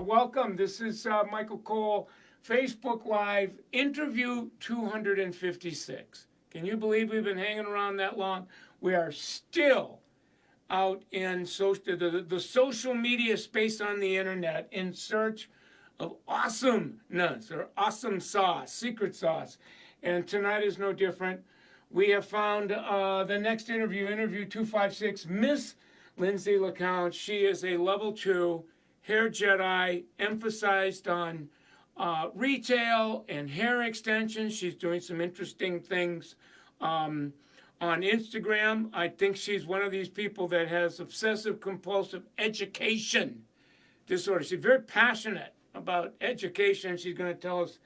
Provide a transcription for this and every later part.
Welcome. This is Michael Cole, Facebook Live, interview 256. Can you believe we've been hanging around that long? We are still out in the social media space on the internet in search of awesomeness or awesome sauce, secret sauce. And tonight is no different. We have found the next interview 256, Miss Lindsey Lacount. She is a level 2 hair Jedi, emphasized on retail and hair extensions. She's doing some interesting things on Instagram. I think she's one of these people that has obsessive compulsive education disorder. She's very passionate about education. She's going to tell us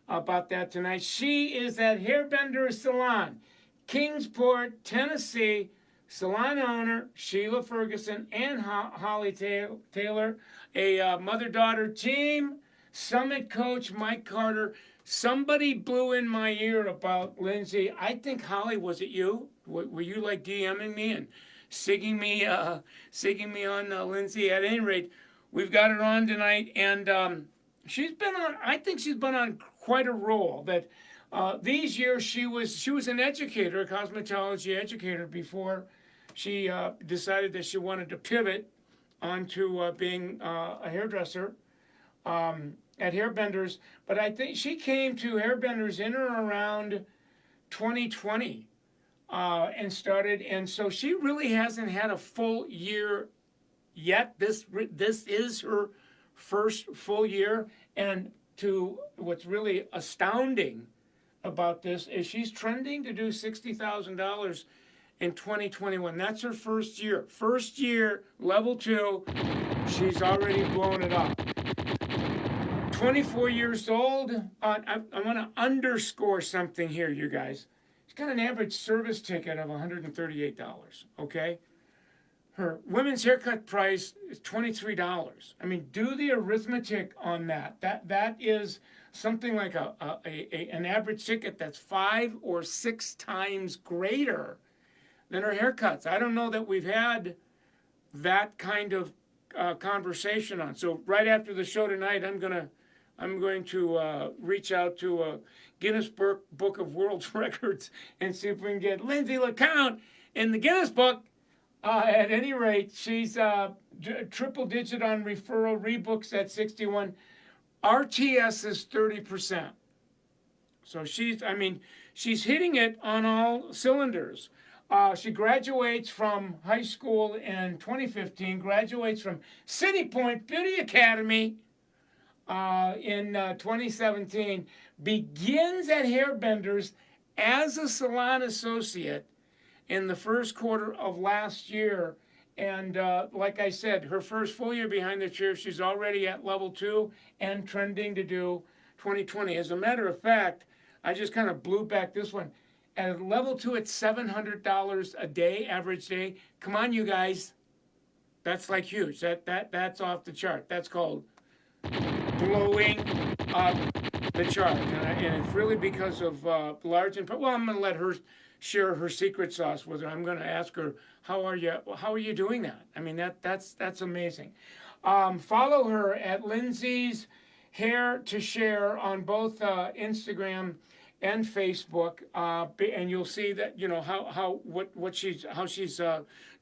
about that tonight. She is at Hairbender Salon, Kingsport, Tennessee. Salon owner Sheila Ferguson and Holly Taylor, a mother-daughter team, summit coach Mike Carter. Somebody blew in my ear about Lindsey. I think, Holly, was it you? Were you like DMing me and sigging me on Lindsey? At any rate, we've got her on tonight, and she's been on. I think she's been on quite a roll. That these years she was an educator, a cosmetology educator, before she decided that she wanted to pivot onto being a hairdresser at Hairbenders. But I think she came to Hairbenders in or around 2020 and started. And so she really hasn't had a full year yet. This is her first full year. And to what's really astounding about this is she's trending to do $60,000 in 2021. That's her first year. First year, level 2, she's already blown it up. 24 years old. I want to underscore something here, you guys. She's got an average service ticket of $138, okay? Her women's haircut price is $23. I mean, do the arithmetic on that. That is something like an average ticket that's 5 or 6 times greater than her haircuts. I don't know that we've had that kind of conversation on. So right after the show tonight, I'm going to reach out to a Guinness Book of World Records and see if we can get Lindsey Lacount in the Guinness Book. At any rate, she's triple digit on referral, rebooks at 61. RTS is 30%. So she's hitting it on all cylinders. She graduates from high school in 2015, graduates from City Point Beauty Academy in 2017, begins at Hairbenders as a salon associate in the first quarter of last year. And like I said, her first full year behind the chair, she's already at level 2 and trending to do 2020. As a matter of fact, I just kind of blew back this one. At level 2, it's $700 a day, average day. Come on, you guys. That's like huge. That's off the chart. That's called blowing up the chart. And it's really because of large and well, I'm going to let her share her secret sauce with her. I'm going to ask her, how are you doing that? I mean, that's amazing. Follow her at Lindsey's Hair to Share on both Instagram and Facebook, and you'll see that how she's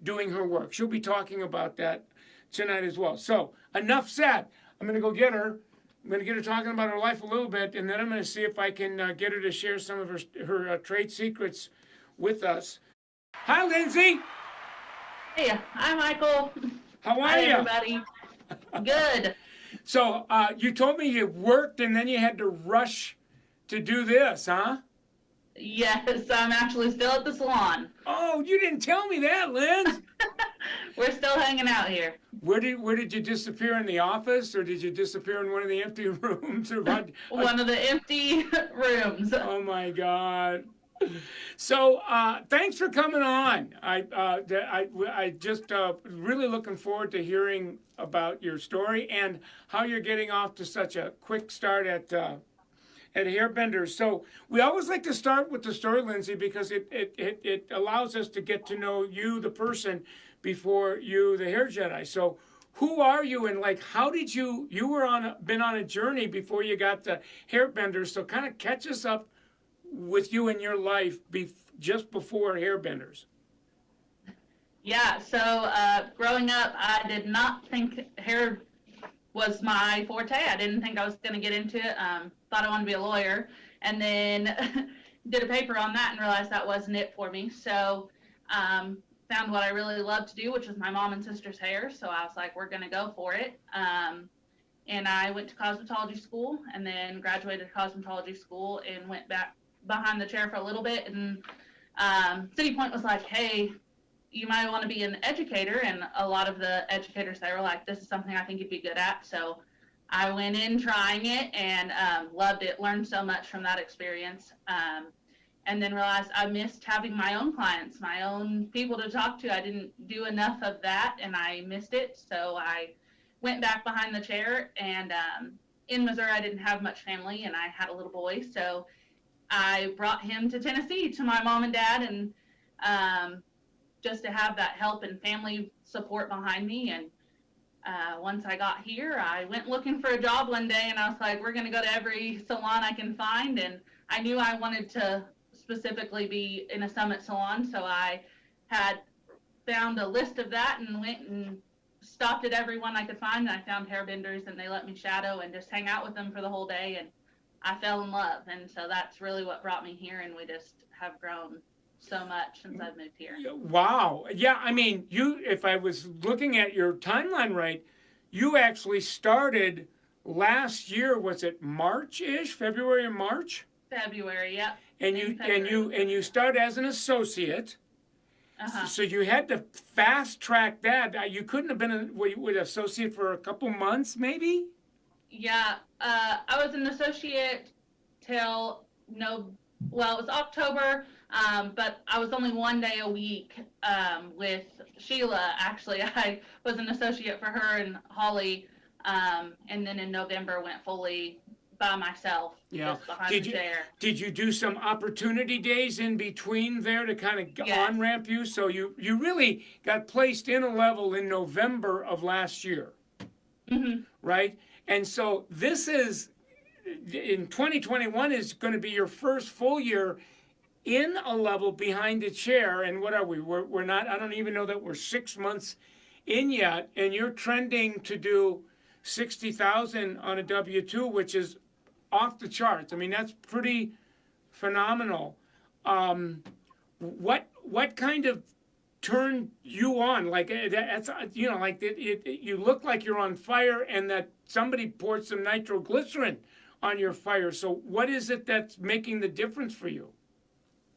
doing her work. She'll be talking about that tonight as well. So enough said. I'm going to go get her. I'm going to get her talking about her life a little bit, and then I'm going to see if I can get her to share some of her trade secrets with us. Hi, Lindsey. Hey, hi, Michael. How are hi, you? Everybody. Good. So you told me you worked and then you had to rush to do this, huh? Yes, I'm actually still at the salon. Oh, you didn't tell me that, Linz. We're still hanging out here. Where did you disappear, in the office, or did you disappear in one of the empty rooms? Or what? One of the empty rooms. Oh my God. So thanks for coming on. I just really looking forward to hearing about your story and how you're getting off to such a quick start at Hairbenders. So we always like to start with the story, Lindsey, because it allows us to get to know you, the person, before you, the hair Jedi. So who are you, and like how did you were been on a journey before you got to Hairbenders, so kind of catch us up with you in your life just before Hairbenders. Yeah, so growing up, I did not think hair was my forte. I didn't think I was going to get into it. Thought I wanted to be a lawyer, and then did a paper on that and realized that wasn't it for me. So found what I really loved to do, which was my mom and sister's hair. So I was like, we're going to go for it. And I went to cosmetology school and then graduated cosmetology school and went back behind the chair for a little bit. And City Point was like, hey, you might want to be an educator. And a lot of the educators there were like, this is something I think you'd be good at. So I went in trying it and loved it, learned so much from that experience. And then realized I missed having my own clients, my own people to talk to. I didn't do enough of that and I missed it. So I went back behind the chair, and in Missouri I didn't have much family and I had a little boy. So I brought him to Tennessee to my mom and dad, and just to have that help and family support behind me. And once I got here, I went looking for a job one day and I was like, we're going to go to every salon I can find. And I knew I wanted to specifically be in a Summit salon. So I had found a list of that and went and stopped at every one I could find. And I found Hairbenders and they let me shadow and just hang out with them for the whole day. And I fell in love. And so that's really what brought me here. And we just have grown so much since I've moved here. Wow. Yeah, I mean, if I was looking at your timeline right, you actually started last year, was it March-ish, February or March? February, yep. And you started as an associate. Uh-huh. So you had to fast track that. You couldn't have been an associate for a couple months, maybe? Yeah, I was an associate till it was October, but I was only 1 day a week with Sheila. Actually, I was an associate for her and Holly, and then in November went fully by myself, just behind the chair. Did you do some opportunity days in between there to kind of on-ramp you? So you really got placed in a level in November of last year, right? And so this is, in 2021 is going to be your first full year in a level behind the chair. And what are we? We're not, I don't even know that we're 6 months in yet. And you're trending to do 60,000 on a W-2, which is off the charts. I mean, that's pretty phenomenal. What kind of turned you on? Like that's, you know, like you look like you're on fire and that somebody poured some nitroglycerin on your fire. So what is it that's making the difference for you?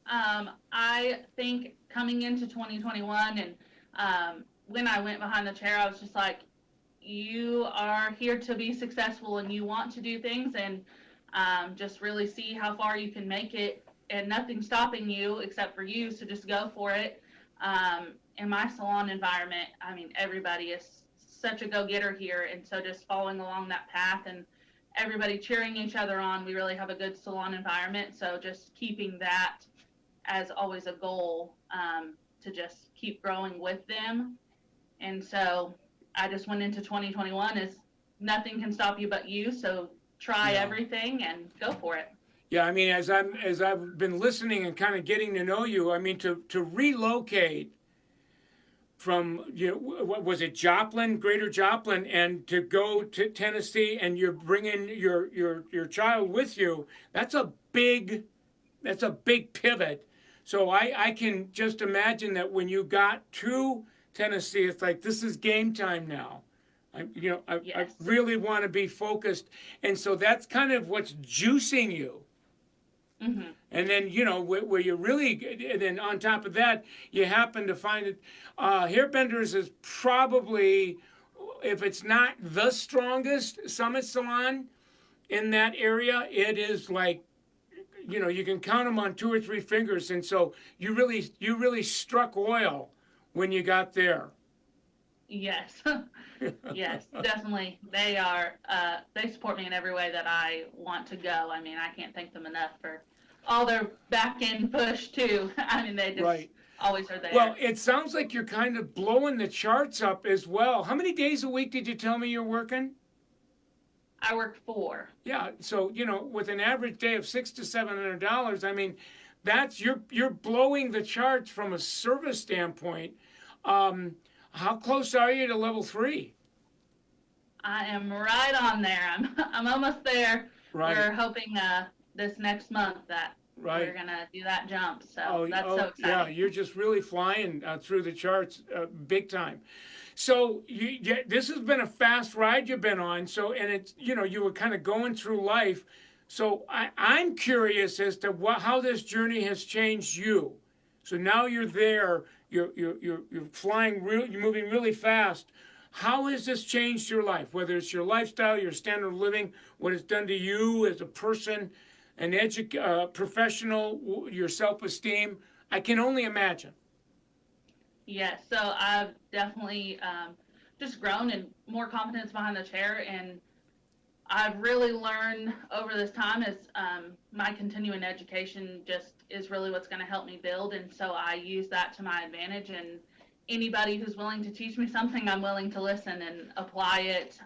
I think coming into 2021 and when I went behind the chair, I was just like, you are here to be successful and you want to do things and just really see how far you can make it, and nothing's stopping you except for you, so just go for it. In my salon environment, I mean, everybody is such a go-getter here, and so just following along that path and everybody cheering each other on, we really have a good salon environment, so just keeping that as always a goal, to just keep growing with them. And so I just went into 2021 as nothing can stop you but you, so try everything and go for it. Yeah, I mean, as I've been listening and kind of getting to know you, I mean, to relocate from, you know, what was it, Joplin, Greater Joplin, and to go to Tennessee, and you're bringing your child with you, that's a big pivot. So I can just imagine that when you got to Tennessee, it's like, this is game time now. I really want to be focused. And so that's kind of what's juicing you. Mm-hmm. And then, you know, where you really, and then on top of that, you happen to find it, Hairbenders is probably, if it's not the strongest Summit salon in that area, it is like, you know, you can count them on 2 or 3 fingers. And so you really struck oil when you got there. Yes. Yes, definitely. They support me in every way that I want to go. I mean, I can't thank them enough for all their back end push too. I mean, they just always are there. Well, it sounds like you're kind of blowing the charts up as well. How many days a week did you tell me you're working? I work 4. Yeah, so with an average day of $600 to $700, I mean, that's you're blowing the charts from a service standpoint. How close are you to level 3? I am right on there. I'm almost there. Right. We're hoping this next month that Right. we're gonna do that jump. So that's so exciting. Yeah, you're just really flying through the charts big time. So this has been a fast ride you've been on. So, and it's you were kind of going through life. So I'm curious as to how this journey has changed you. So now you're there. You're flying. You're moving really fast. How has this changed your life? Whether it's your lifestyle, your standard of living, what it's done to you as a person, an professional, your self-esteem. I can only imagine. Yes, so I've definitely just grown and more confidence behind the chair, and I've really learned over this time is my continuing education just is really what's going to help me build, and so I use that to my advantage, and anybody who's willing to teach me something, I'm willing to listen and apply it,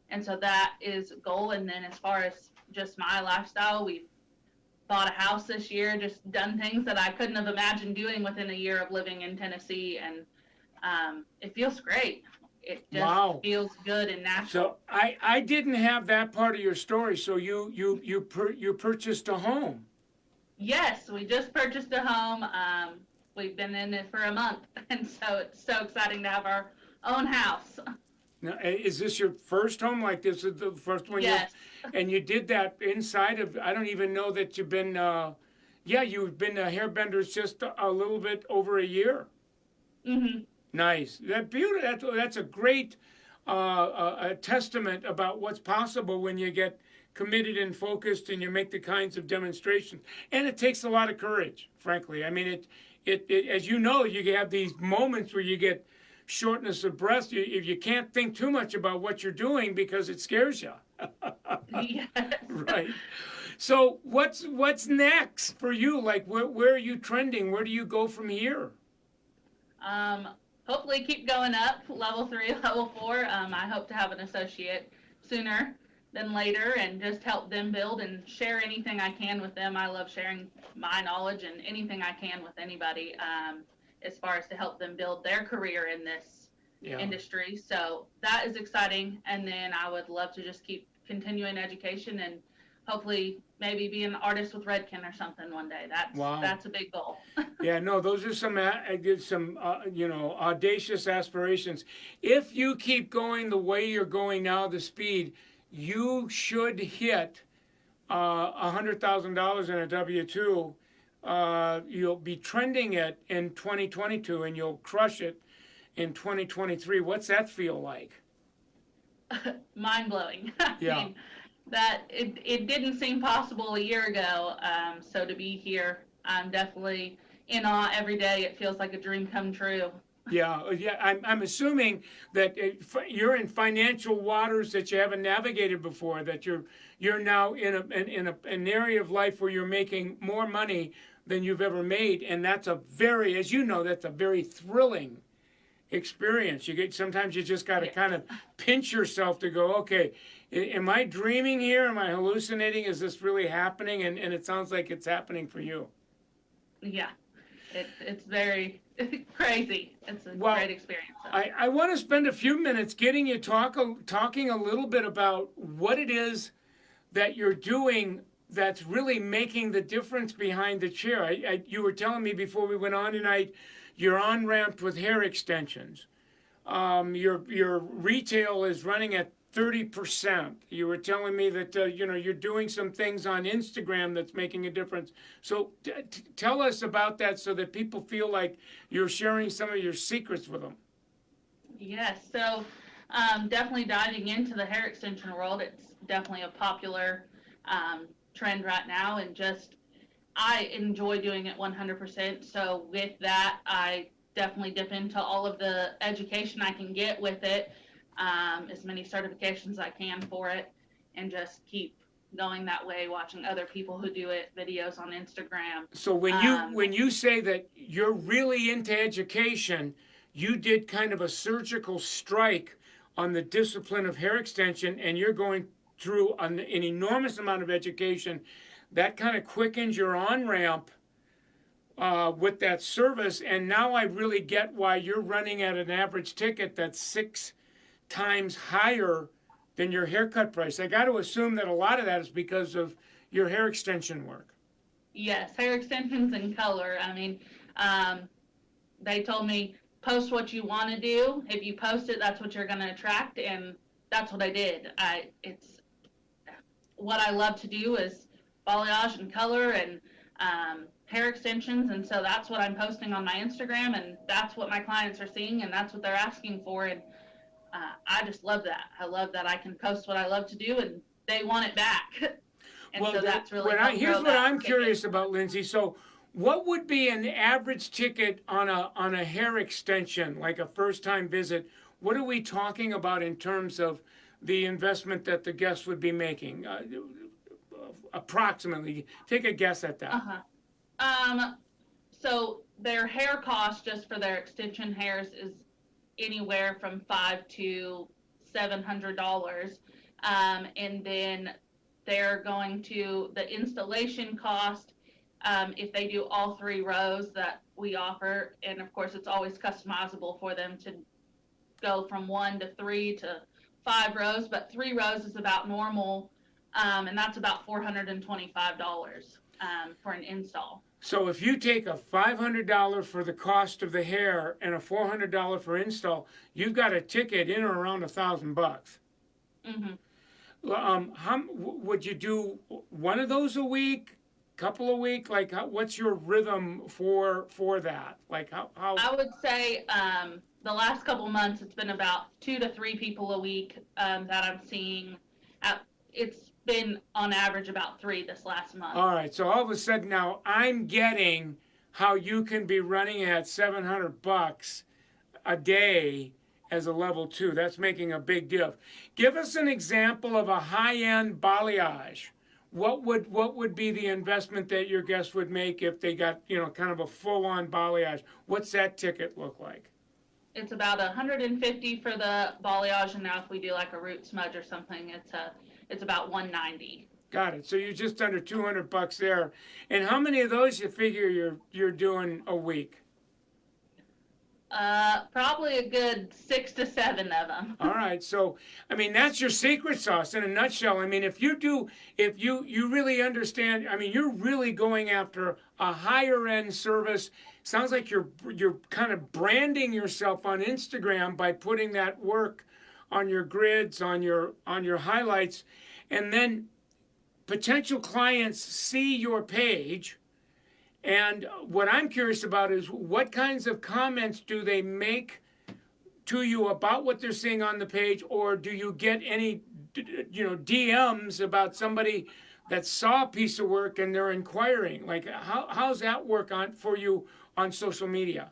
and so that is a goal. And then as far as just my lifestyle, we've bought a house this year, just done things that I couldn't have imagined doing within a year of living in Tennessee, and it feels great. It just feels good and natural. So I didn't have that part of your story. So you purchased a home. Yes, we just purchased a home. We've been in it for a month, and so it's so exciting to have our own house. Now, is this your first home? Like this is the first one? Yes. And you did that inside of, I don't even know that you've been, you've been a hairbenders just a little bit over a year. Mm-hmm. Nice. That's a great a testament about what's possible when you get committed and focused and you make the kinds of demonstrations. And it takes a lot of courage, frankly. I mean, it as you know, you have these moments where you get shortness of breath. If you can't think too much about what you're doing because it scares you. Yes. Right. So what's next for you? Like where are you trending? Where do you go from here? Hopefully keep going up, level 3, level 4. I hope to have an associate sooner than later and just help them build and share anything I can with them. I love sharing my knowledge and anything I can with anybody as far as to help them build their career in this industry. So that is exciting. And then I would love to just keep continuing education and hopefully maybe be an artist with Redken or something one day. That's a big goal. Yeah, no, those are some audacious aspirations. If you keep going the way you're going now, the speed, you should hit $100,000 in a W-2. You'll be trending it in 2022, and you'll crush it in 2023. What's that feel like? Mind blowing. Yeah. I mean, that it didn't seem possible a year ago. So to be here, I'm definitely in awe every day. It feels like a dream come true. Yeah. I'm assuming that you're in financial waters that you haven't navigated before. That you're now in an area of life where you're making more money than you've ever made, and that's as you know, that's a very thrilling experience. Sometimes you just got to kind of pinch yourself to go, okay, am I dreaming here? Am I hallucinating? Is this really happening? And it sounds like it's happening for you. Yeah, it's very crazy. It's a great experience. I want to spend a few minutes getting you talking a little bit about what it is that you're doing that's really making the difference behind the chair. You were telling me before we went on tonight, you're on-ramped with hair extensions. Your retail is running at 30%. You were telling me that you're doing some things on Instagram that's making a difference. So tell us about that so that people feel like you're sharing some of your secrets with them. Yes, so definitely diving into the hair extension world. It's definitely a popular trend right now, and I enjoy doing it 100%. So with that, I definitely dip into all of the education I can get with it, as many certifications I can for it, and just keep going that way, watching other people who do it, videos on Instagram. So when you say that you're really into education, you did kind of a surgical strike on the discipline of hair extension, and you're going through an enormous amount of education that kind of quickens your on-ramp with that service. And now I really get why you're running at an average ticket that's 6 times higher than your haircut price. I got to assume that a lot of that is because of your hair extension work. Yes, hair extensions and color. I mean, they told me, post what you want to do. If you post it, that's what you're going to attract, and that's what I did. It's what I love to do is balayage and color and hair extensions, and so that's what I'm posting on my Instagram, and that's what my clients are seeing, and that's what they're asking for, and I just love that. I love that I can post what I love to do, and they want it back. And well, so that's really here's what I'm curious about, Lindsey. So what would be an average ticket on a hair extension, like a first-time visit? What are we talking about in terms of the investment that the guest would be making? Approximately, take a guess at that. So their hair cost just for their extension hairs is anywhere from $500 to $700, and then they're going to the installation cost. If they do all 3 rows that we offer, and of course it's always customizable for them to go from 1 to 3 to 5 rows, but 3 rows is about normal, and that's about $425 for an install. So if you take a $500 for the cost of the hair and a $400 for install, you've got a ticket in or around $1,000. Mm-hmm. How would you do one of those a week, couple a week? Like, what's your rhythm for that? Like, how? I would say the last couple months it's been about 2 to 3 people a week that I'm seeing. It's been on average about 3 this last month. All right, so all of a sudden now I'm getting how you can be running at $700 a day as a level 2. That's making a big deal. Give us an example of a high-end balayage. What would be the investment that your guest would make if they got, kind of a full-on balayage? What's that ticket look like? It's about $150 for the balayage, and now if we do like a root smudge or something, it's about $190. Got it. So you're just under $200 there. And how many of those you figure you're doing a week? Probably a good 6 to 7 of them. All right. So, I mean, that's your secret sauce in a nutshell. I mean, if you really understand, I mean, you're really going after a higher end service. Sounds like you're kind of branding yourself on Instagram by putting that work on your grids, on your highlights, and then potential clients see your page. And what I'm curious about is what kinds of comments do they make to you about what they're seeing on the page, or do you get any, DMs about somebody that saw a piece of work and they're inquiring? Like, how's that work for you on social media?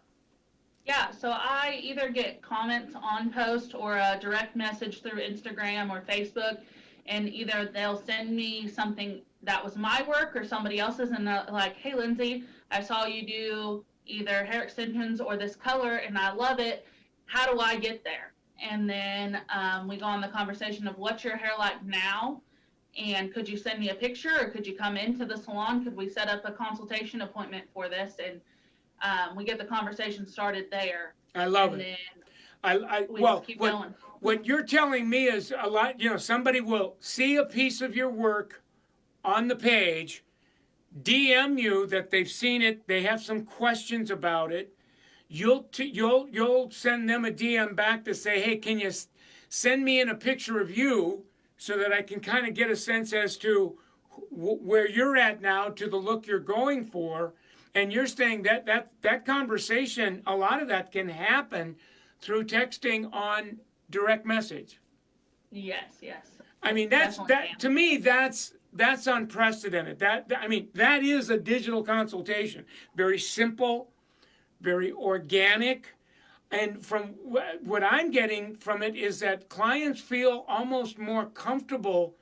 Yeah, so I either get comments on post or a direct message through Instagram or Facebook, and either they'll send me something that was my work or somebody else's, and they're like, hey, Lindsey, I saw you do either hair extensions or this color, and I love it. How do I get there? And then we go on the conversation of what's your hair like now, and could you send me a picture, or could you come into the salon? Could we set up a consultation appointment for this? And we get the conversation started there. I love it. What you're telling me is a lot. Somebody will see a piece of your work on the page, DM you that they've seen it, they have some questions about it. You'll send them a DM back to say, hey, can you send me in a picture of you so that I can kind of get a sense as to where you're at now, to the look you're going for. And you're saying that conversation, a lot of that can happen through texting on direct message. Yes. I mean, to me, that's unprecedented. That is a digital consultation. Very simple, very organic. And from what I'm getting from it is that clients feel almost more comfortable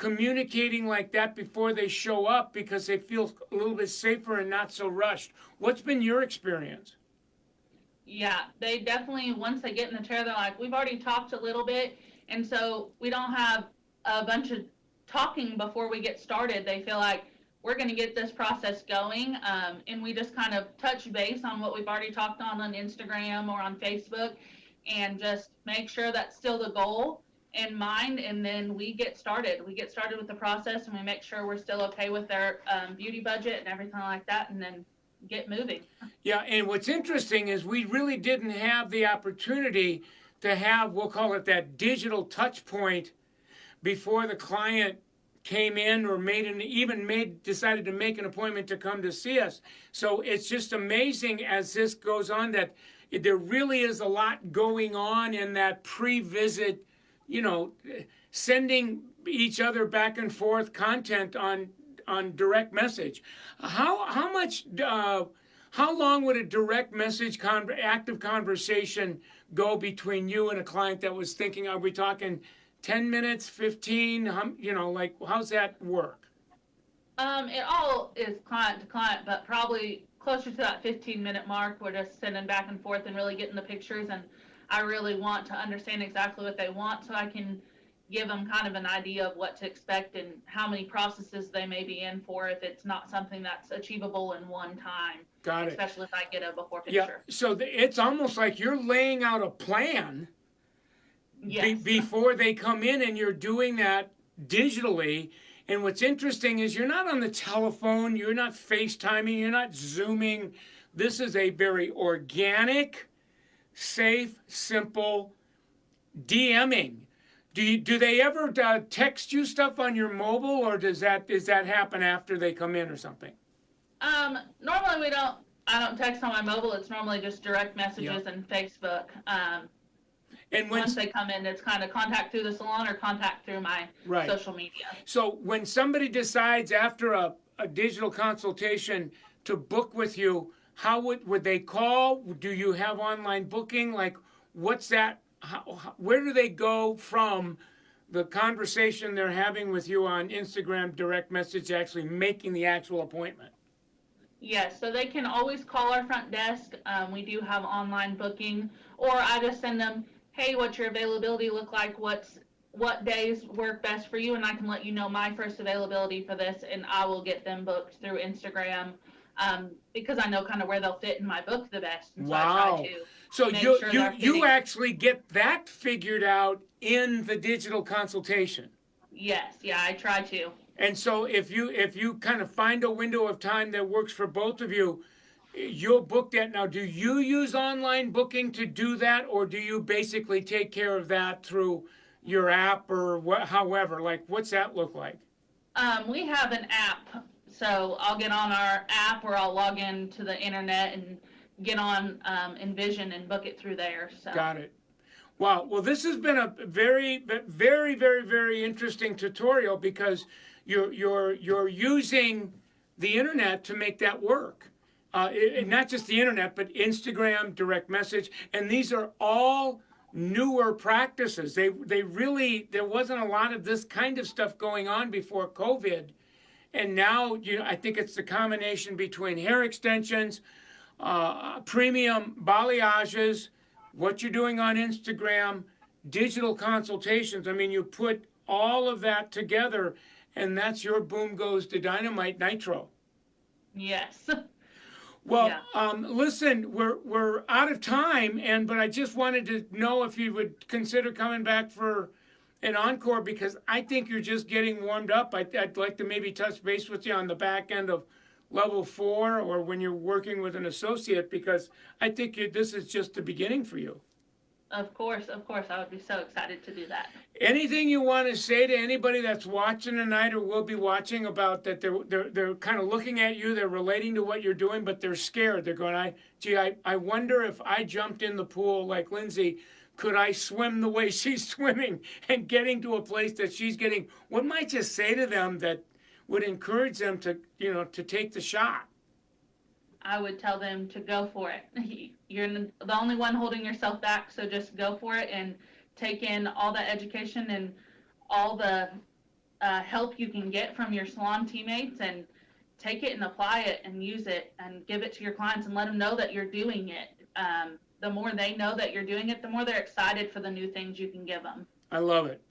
communicating like that before they show up because they feel a little bit safer and not so rushed. What's been your experience? Yeah, they definitely, once they get in the chair, they're like, we've already talked a little bit, and so we don't have a bunch of talking before we get started. They feel like we're going to get this process going, and we just kind of touch base on what we've already talked on Instagram or on Facebook, and just make sure that's still the goal in mind, and then we get started. We get started with the process, and we make sure we're still okay with their beauty budget and everything like that, and then get moving. Yeah, and what's interesting is we really didn't have the opportunity to have, we'll call it that digital touch point before the client came in or decided to make an appointment to come to see us. So it's just amazing as this goes on that there really is a lot going on in that pre-visit, sending each other back and forth content on direct message. How long would a direct message active conversation go between you and a client that was thinking, are we talking 10 minutes, 15, how's that work? It all is client to client, but probably closer to that 15-minute mark. We're just sending back and forth and really getting the pictures, and I really want to understand exactly what they want so I can give them kind of an idea of what to expect and how many processes they may be in for if it's not something that's achievable in one time. Got it. Especially if I get a before Yeah, picture. so it's almost like you're laying out a plan Yes. before they come in, and you're doing that digitally. And what's interesting is you're not on the telephone, you're not FaceTiming, you're not Zooming. This is a very organic, safe, simple DMing. Do they ever text you stuff on your mobile, or does that happen after they come in or something? Normally I don't text on my mobile. It's normally just direct messages and Facebook. And once they come in, it's kind of contact through the salon or contact through my social media. So when somebody decides after a digital consultation to book with you, how would they call? Do you have online booking? Like, what's that? Where do they go from the conversation they're having with you on Instagram direct message to actually making the actual appointment? Yes, so they can always call our front desk. We do have online booking, or I just send them, hey, what's your availability look like? What days work best for you? And I can let you know my first availability for this, and I will get them booked through Instagram because I know kind of where they'll fit in my book the best. And wow. So I try to you actually get that figured out in the digital consultation. Yes, yeah, I try to. And so if you kind of find a window of time that works for both of you, you'll book that. Now, do you use online booking to do that, or do you basically take care of that through your app or however? Like, what's that look like? We have an app, so I'll get on our app or I'll log into the internet and get on Envision and book it through there. So. Got it. Wow. Well, this has been a very, very, very, very interesting tutorial because you're using the internet to make that work. Not just the internet, but Instagram, direct message, and these are all newer practices. There wasn't a lot of this kind of stuff going on before COVID, and now I think it's the combination between hair extensions, premium balayages, what you're doing on Instagram, digital consultations. I mean, you put all of that together, and that's your boom goes to dynamite nitro. Yes. Well, listen, we're out of time, but I just wanted to know if you would consider coming back for an encore because I think you're just getting warmed up. I'd like to maybe touch base with you on the back end of level 4 or when you're working with an associate because I think this is just the beginning for you. Of course. I would be so excited to do that. Anything you want to say to anybody that's watching tonight or will be watching about that they're kind of looking at you, they're relating to what you're doing, but they're scared. They're going, I wonder if I jumped in the pool like Lindsey, could I swim the way she's swimming and getting to a place that she's getting? What might you say to them that would encourage them to take the shot? I would tell them to go for it. You're the only one holding yourself back, so just go for it and take in all the education and all the help you can get from your salon teammates, and take it and apply it and use it and give it to your clients and let them know that you're doing it. The more they know that you're doing it, the more they're excited for the new things you can give them. I love it.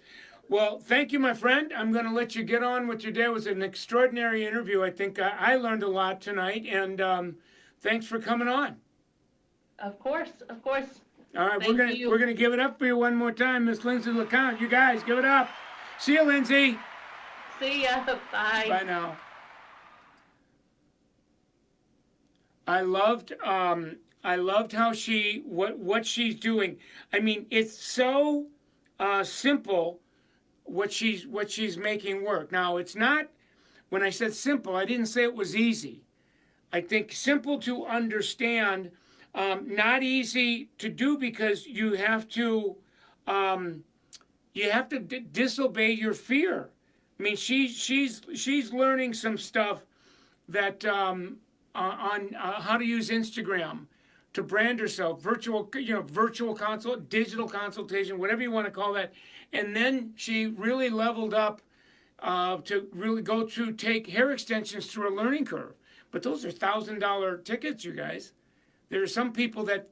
Well, thank you, my friend. I'm going to let you get on with your day. It was an extraordinary interview. I think I learned a lot tonight, and thanks for coming on. Of course, of course. All right, we're gonna give it up for you one more time, Miss Lindsey Lacount. You guys, give it up. See you, Lindsey. See ya. Bye. Bye now. I loved how what she's doing. I mean, it's so simple what she's making work. Now, it's not, when I said simple, I didn't say it was easy. I think simple to understand, not easy to do, because you have to disobey your fear. I mean, she's learning some stuff that on how to use Instagram to brand herself, virtual consult, digital consultation, whatever you want to call that. And then she really leveled up to really go through, take hair extensions through a learning curve. But those are $1,000 tickets, you guys. There are some people that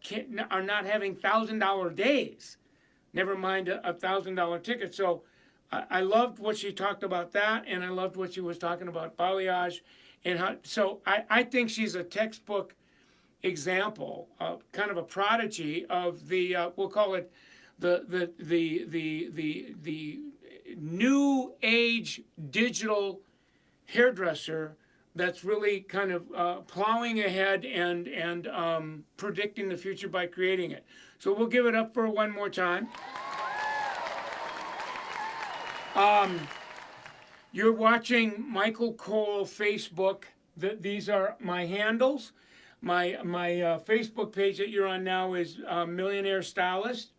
are not having $1,000 days, never mind a $1,000 ticket. So I loved what she talked about that, and I loved what she was talking about balayage. And how, so I think she's a textbook example, kind of a prodigy of the we'll call it the new age digital hairdresser that's really kind of plowing ahead and predicting the future by creating it. So we'll give it up for one more time. You're watching Michael Cole Facebook. These are my handles. My Facebook page that you're on now is Millionaire Stylist.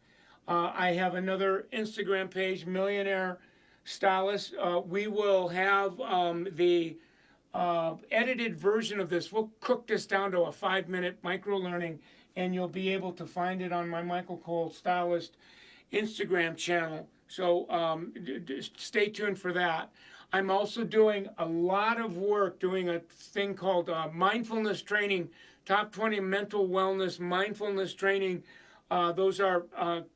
I have another Instagram page, Millionaire Stylist. We will have the edited version of this. We'll cook this down to a 5-minute micro learning, and you'll be able to find it on my Michael Cole Stylist Instagram channel. So stay tuned for that. I'm also doing a lot of work doing a thing called mindfulness training, top 20 mental wellness mindfulness training. Those are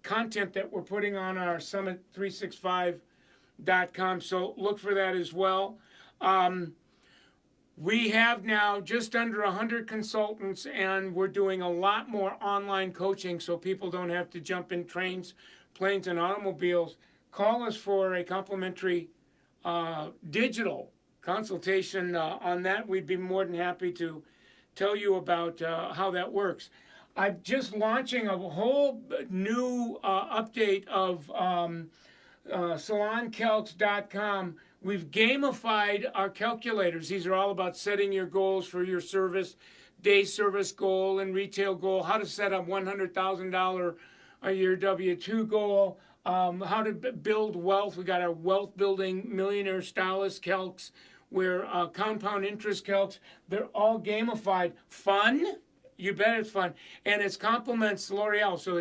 content that we're putting on our summit365.com. So look for that as well. We have now just under 100 consultants, and we're doing a lot more online coaching so people don't have to jump in trains, planes, and automobiles. Call us for a complimentary digital consultation on that. We'd be more than happy to tell you about how that works. I'm just launching a whole new update of SalonCalcs.com. We've gamified our calculators. These are all about setting your goals for your service, day service goal and retail goal, how to set a $100,000 a year W-2 goal, how to build wealth. We got our wealth building millionaire stylist calcs, where compound interest calcs. They're all gamified. Fun? You bet it's fun. And it complements L'Oreal. So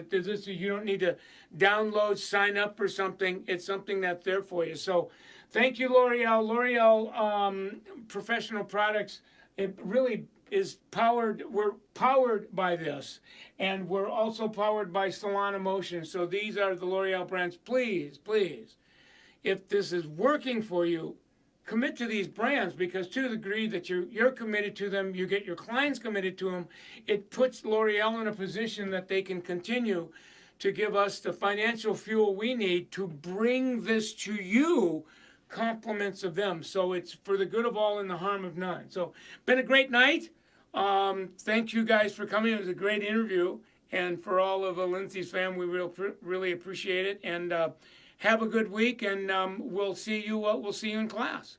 you don't need to download, sign up for something. It's something that's there for you. So thank you, L'Oreal. L'Oreal Professional Products, it really is powered. We're powered by this. And we're also powered by Salon Emotion. So these are the L'Oreal brands. Please, please, if this is working for you, commit to these brands, because to the degree that you're committed to them, you get your clients committed to them, it puts L'Oreal in a position that they can continue to give us the financial fuel we need to bring this to you, compliments of them. So it's for the good of all and the harm of none. So been a great night. Thank you guys for coming. It was a great interview. And for all of Lindsey's family, we really appreciate it. And have a good week, and we'll see you in class.